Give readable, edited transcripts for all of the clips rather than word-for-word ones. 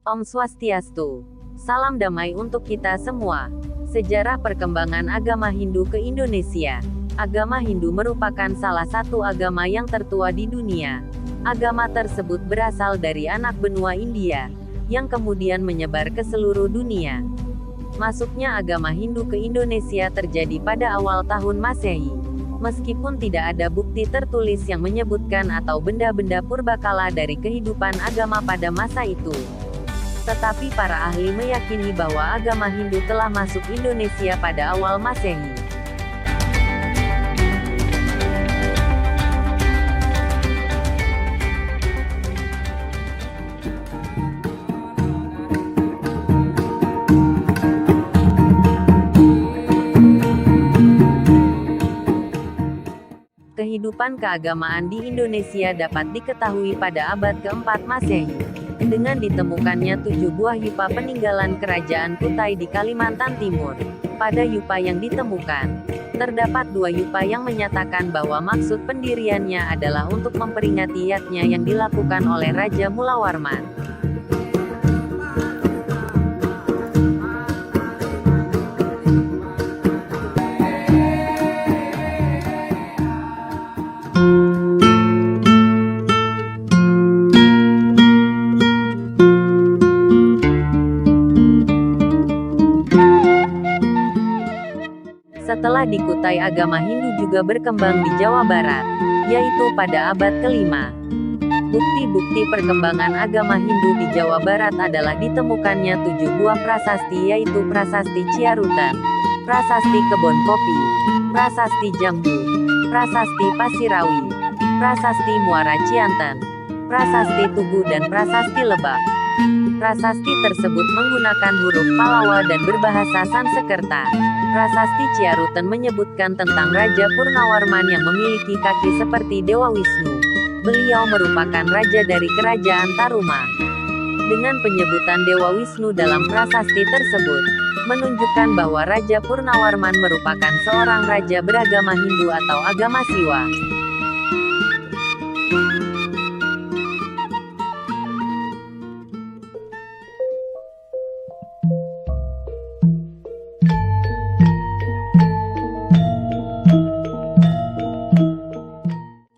Om Swastiastu. Salam damai untuk kita semua. Sejarah perkembangan agama Hindu ke Indonesia. Agama Hindu merupakan salah satu agama yang tertua di dunia. Agama tersebut berasal dari anak benua India, yang kemudian menyebar ke seluruh dunia. Masuknya agama Hindu ke Indonesia terjadi pada awal tahun Masehi. Meskipun tidak ada bukti tertulis yang menyebutkan atau benda-benda purbakala dari kehidupan agama pada masa itu. Tetapi para ahli meyakini bahwa agama Hindu telah masuk Indonesia pada awal Masehi. Kehidupan keagamaan di Indonesia dapat diketahui pada abad keempat Masehi, dengan ditemukannya 7 buah yupa peninggalan kerajaan Kutai di Kalimantan Timur. Pada yupa yang ditemukan, terdapat 2 yupa yang menyatakan bahwa maksud pendiriannya adalah untuk memperingati yatnya yang dilakukan oleh Raja Mulawarman. Setelah di Kutai, agama Hindu juga berkembang di Jawa Barat, yaitu pada abad ke-5. Bukti-bukti perkembangan agama Hindu di Jawa Barat adalah ditemukannya 7 buah prasasti, yaitu Prasasti Ciarutan, Prasasti Kebon Kopi, Prasasti Jambu, Prasasti Pasirawi, Prasasti Muara Cianten, Prasasti Tugu dan Prasasti Lebak. Prasasti tersebut menggunakan huruf Palawa dan berbahasa Sansekerta. Prasasti Ciarutan menyebutkan tentang Raja Purnawarman yang memiliki kaki seperti Dewa Wisnu. Beliau merupakan raja dari kerajaan Taruma. Dengan penyebutan Dewa Wisnu dalam prasasti tersebut, menunjukkan bahwa Raja Purnawarman merupakan seorang raja beragama Hindu atau agama Siwa.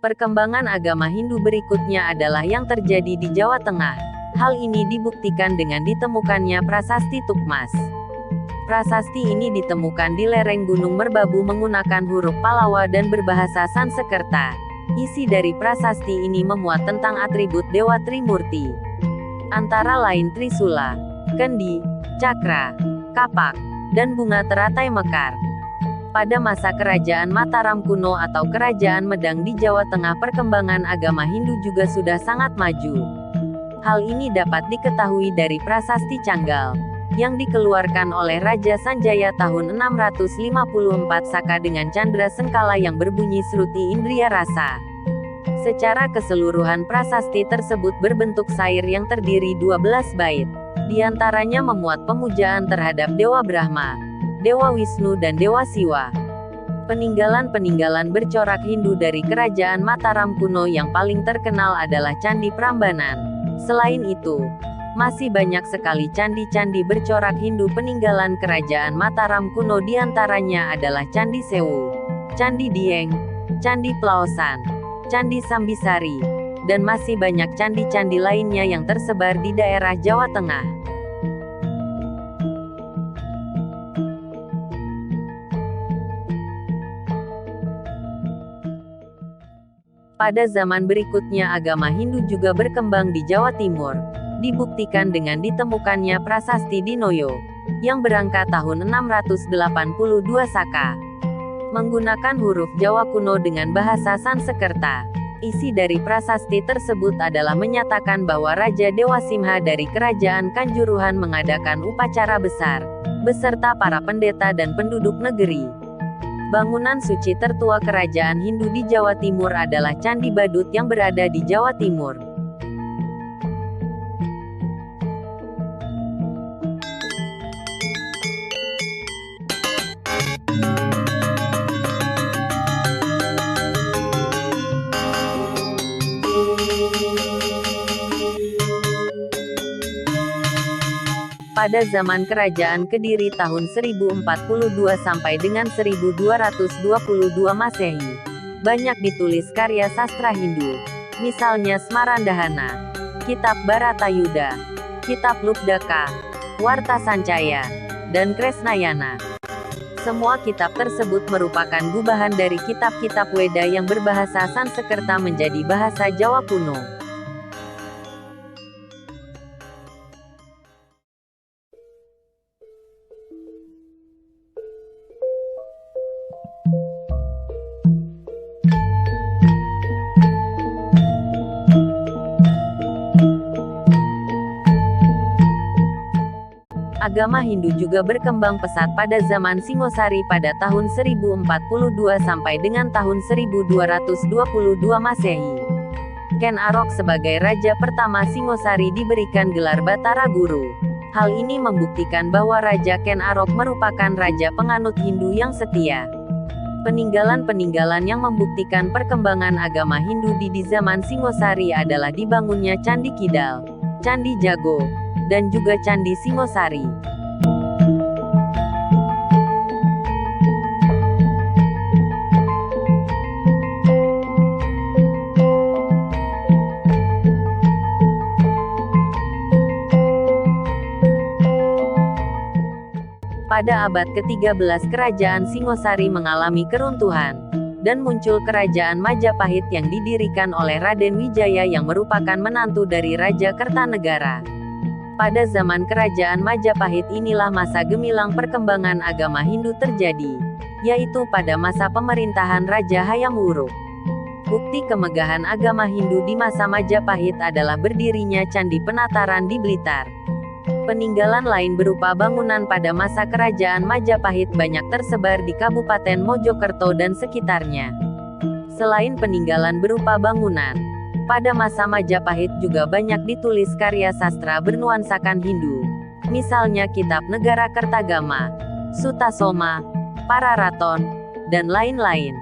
Perkembangan agama Hindu berikutnya adalah yang terjadi di Jawa Tengah. Hal ini dibuktikan dengan ditemukannya Prasasti Tukmas. Prasasti ini ditemukan di lereng Gunung Merbabu menggunakan huruf Palawa dan berbahasa Sansekerta. Isi dari prasasti ini memuat tentang atribut Dewa Trimurti, antara lain Trisula, Kendi, Cakra, Kapak, dan bunga teratai mekar. Pada masa kerajaan Mataram kuno atau kerajaan Medang di Jawa Tengah, perkembangan agama Hindu juga sudah sangat maju. Hal ini dapat diketahui dari Prasasti Canggal, yang dikeluarkan oleh Raja Sanjaya tahun 654 Saka dengan candra sengkala yang berbunyi Sruti Indriya Rasa. Secara keseluruhan prasasti tersebut berbentuk sair yang terdiri 12 bait. Di antaranya memuat pemujaan terhadap Dewa Brahma, Dewa Wisnu dan Dewa Siwa. Peninggalan-peninggalan bercorak Hindu dari kerajaan Mataram kuno yang paling terkenal adalah Candi Prambanan. Selain itu, masih banyak sekali candi-candi bercorak Hindu peninggalan kerajaan Mataram kuno, diantaranya adalah Candi Sewu, Candi Dieng, Candi Plaosan, Candi Sambisari, dan masih banyak candi-candi lainnya yang tersebar di daerah Jawa Tengah. Pada zaman berikutnya agama Hindu juga berkembang di Jawa Timur, dibuktikan dengan ditemukannya Prasasti Dinoyo, yang berangkat tahun 682 Saka, menggunakan huruf Jawa kuno dengan bahasa Sansekerta. Isi dari prasasti tersebut adalah menyatakan bahwa Raja Dewa Simha dari kerajaan Kanjuruhan mengadakan upacara besar, beserta para pendeta dan penduduk negeri. Bangunan suci tertua kerajaan Hindu di Jawa Timur adalah Candi Badut yang berada di Jawa Timur. pada zaman Kerajaan Kediri tahun 1042 sampai dengan 1222 Masehi. Banyak ditulis karya sastra Hindu, misalnya Smarandahana, Kitab Bharatayuda, Kitab Lubdaka, Warta Sancaya, dan Kresnayana. Semua kitab tersebut merupakan gubahan dari kitab-kitab Weda yang berbahasa Sanskerta menjadi bahasa Jawa kuno. Agama Hindu juga berkembang pesat pada zaman Singosari pada tahun 1042 sampai dengan tahun 1222 Masehi. Ken Arok sebagai raja pertama Singosari diberikan gelar Batara Guru. Hal ini membuktikan bahwa Raja Ken Arok merupakan raja penganut Hindu yang setia. Peninggalan-peninggalan yang membuktikan perkembangan agama Hindu di zaman Singosari adalah dibangunnya Candi Kidal, Candi Jago, dan juga Candi Singosari. Pada abad ke-13 Kerajaan Singosari mengalami keruntuhan, dan muncul Kerajaan Majapahit yang didirikan oleh Raden Wijaya yang merupakan menantu dari Raja Kertanegara. Pada zaman Kerajaan Majapahit inilah masa gemilang perkembangan agama Hindu terjadi, yaitu pada masa pemerintahan Raja Hayam Wuruk. Bukti kemegahan agama Hindu di masa Majapahit adalah berdirinya Candi Penataran di Blitar. Peninggalan lain berupa bangunan pada masa Kerajaan Majapahit banyak tersebar di Kabupaten Mojokerto dan sekitarnya. Selain peninggalan berupa bangunan, pada masa Majapahit juga banyak ditulis karya sastra bernuansakan Hindu, misalnya Kitab Negara Kertagama, Sutasoma, Pararaton, dan lain-lain.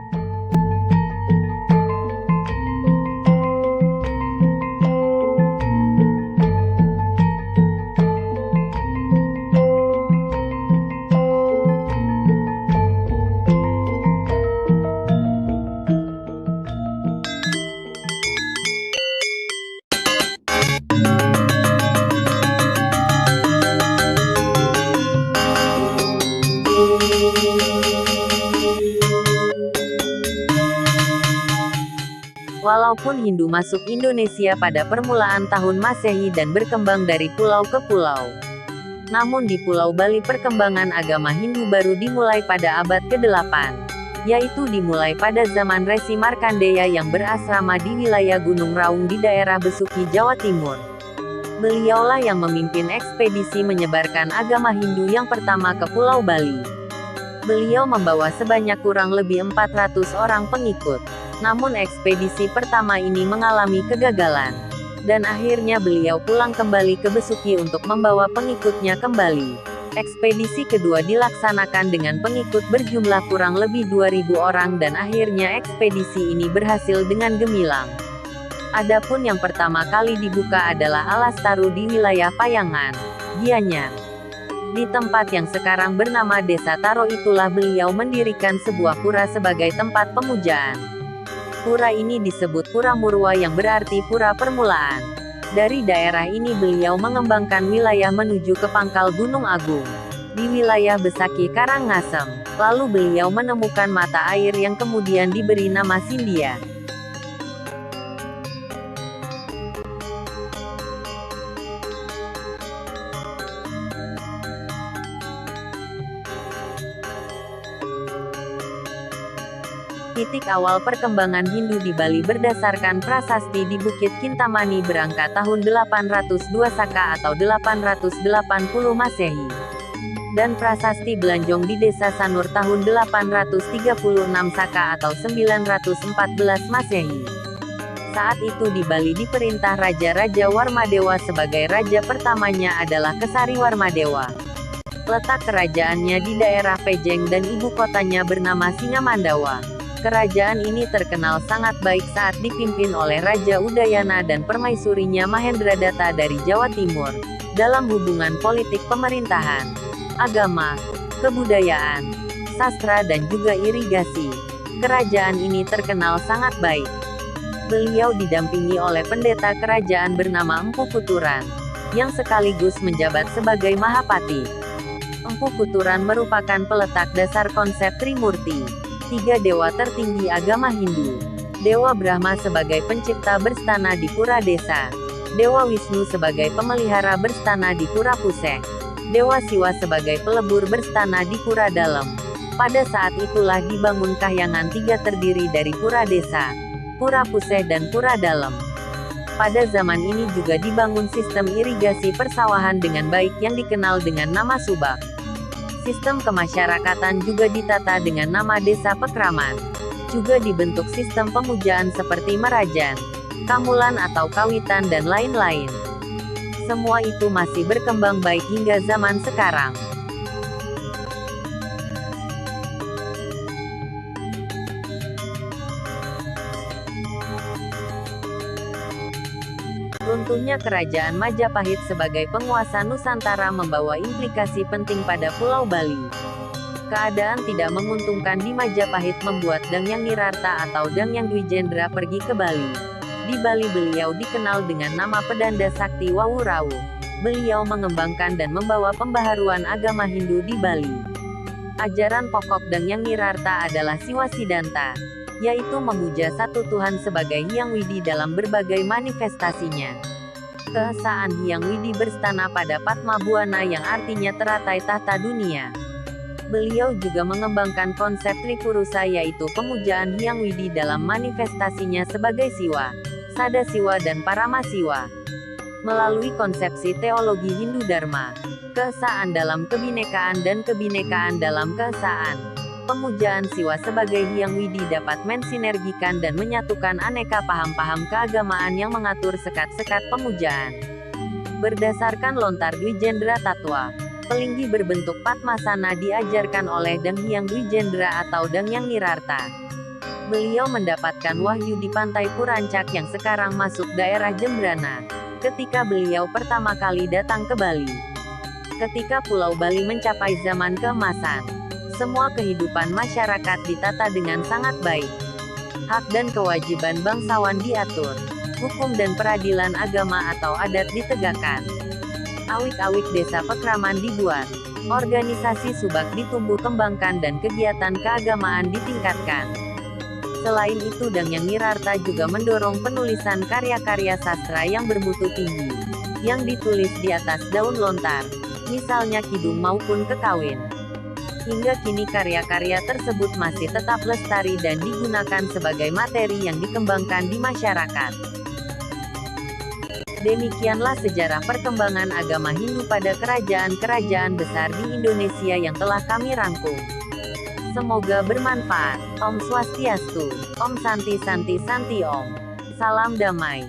Walaupun Hindu masuk Indonesia pada permulaan tahun Masehi dan berkembang dari pulau ke pulau, namun di Pulau Bali perkembangan agama Hindu baru dimulai pada abad ke-8, yaitu dimulai pada zaman Resi Markandeya yang berasrama di wilayah Gunung Raung di daerah Besuki, Jawa Timur. Beliaulah yang memimpin ekspedisi menyebarkan agama Hindu yang pertama ke Pulau Bali. Beliau membawa sebanyak kurang lebih 400 orang pengikut. Namun ekspedisi pertama ini mengalami kegagalan, dan akhirnya beliau pulang kembali ke Besuki untuk membawa pengikutnya kembali. Ekspedisi kedua dilaksanakan dengan pengikut berjumlah kurang lebih 2.000 orang dan akhirnya ekspedisi ini berhasil dengan gemilang. Adapun yang pertama kali dibuka adalah Alas Taru di wilayah Payangan, Gianyar. Di tempat yang sekarang bernama Desa Taro itulah beliau mendirikan sebuah pura sebagai tempat pemujaan. Pura ini disebut Pura Murwa yang berarti pura permulaan. Dari daerah ini beliau mengembangkan wilayah menuju ke pangkal Gunung Agung, di wilayah Besaki Karangasem. Lalu beliau menemukan mata air yang kemudian diberi nama Sindia. Titik awal perkembangan Hindu di Bali berdasarkan prasasti di Bukit Kintamani berangkat tahun 802 Saka atau 880 Masehi. Dan prasasti Belanjong di Desa Sanur tahun 836 Saka atau 914 Masehi. Saat itu di Bali diperintah Raja-Raja Warmadewa sebagai raja pertamanya adalah Kesari Warmadewa. Letak kerajaannya di daerah Pejeng dan ibu kotanya bernama Singamandawa. Kerajaan ini terkenal sangat baik saat dipimpin oleh Raja Udayana dan permaisurinya Mahendradatta dari Jawa Timur. dalam hubungan politik pemerintahan, agama, kebudayaan, sastra dan juga irigasi. Kerajaan ini terkenal sangat baik. Beliau didampingi oleh pendeta kerajaan bernama Empu Kuturan, yang sekaligus menjabat sebagai Mahapati. Empu Kuturan merupakan peletak dasar konsep Trimurti, tiga dewa tertinggi agama Hindu. Dewa Brahma sebagai pencipta berstana di Pura Desa. Dewa Wisnu sebagai pemelihara berstana di Pura Puseh. Dewa Siwa sebagai pelebur berstana di Pura Dalem. Pada saat itulah dibangun kahyangan tiga terdiri dari Pura Desa, Pura Puseh dan Pura Dalem. Pada zaman ini juga dibangun sistem irigasi persawahan dengan baik yang dikenal dengan nama Subak. Sistem kemasyarakatan juga ditata dengan nama Desa Pekraman. Juga dibentuk sistem pemujaan seperti Merajan, Kamulan atau Kawitan dan lain-lain. Semua itu masih berkembang baik hingga zaman sekarang. Runtuhnya Kerajaan Majapahit sebagai penguasa Nusantara membawa implikasi penting pada Pulau Bali. Keadaan tidak menguntungkan di Majapahit membuat Dangyang Nirarta atau Dangyang Dwijendra pergi ke Bali. Di Bali beliau dikenal dengan nama Pedanda Sakti Wawurawu. Beliau mengembangkan dan membawa pembaharuan agama Hindu di Bali. Ajaran pokok Dangyang Nirarta adalah Siwa Siddhanta, yaitu memuja satu Tuhan sebagai Hyang Widi dalam berbagai manifestasinya. Keesaan Hyang Widi berstana pada Padma Buana yang artinya teratai tahta dunia. Beliau juga mengembangkan konsep Tripurusa yaitu pemujaan Hyang Widi dalam manifestasinya sebagai Siwa, Sada Siwa dan Parama Siwa. Melalui konsepsi teologi Hindu Dharma, keesaan dalam kebinekaan dan kebinekaan dalam keesaan, pemujaan Siwa sebagai Hyang Widi dapat mensinergikan dan menyatukan aneka paham-paham keagamaan yang mengatur sekat-sekat pemujaan. Berdasarkan lontar Dwijendra Tatwa, pelinggi berbentuk Padmasana diajarkan oleh Danghyang Dwijendra atau Dangyang Nirarta. Beliau mendapatkan wahyu di pantai Purancak yang sekarang masuk daerah Jembrana, ketika beliau pertama kali datang ke Bali. Ketika Pulau Bali mencapai zaman keemasan, semua kehidupan masyarakat ditata dengan sangat baik. Hak dan kewajiban bangsawan diatur, hukum dan peradilan agama atau adat ditegakkan. Awik-awik desa Pekraman dibuat, organisasi subak ditumbuh kembangkan dan kegiatan keagamaan ditingkatkan. Selain itu Dangyang Nirarta juga mendorong penulisan karya-karya sastra yang bermutu tinggi, yang ditulis di atas daun lontar, misalnya kidung maupun kekawin. Hingga kini karya-karya tersebut masih tetap lestari dan digunakan sebagai materi yang dikembangkan di masyarakat. Demikianlah sejarah perkembangan agama Hindu pada kerajaan-kerajaan besar di Indonesia yang telah kami rangkum. Semoga bermanfaat. Om Swastiastu. Om Santi Santi Santi Om. Salam damai.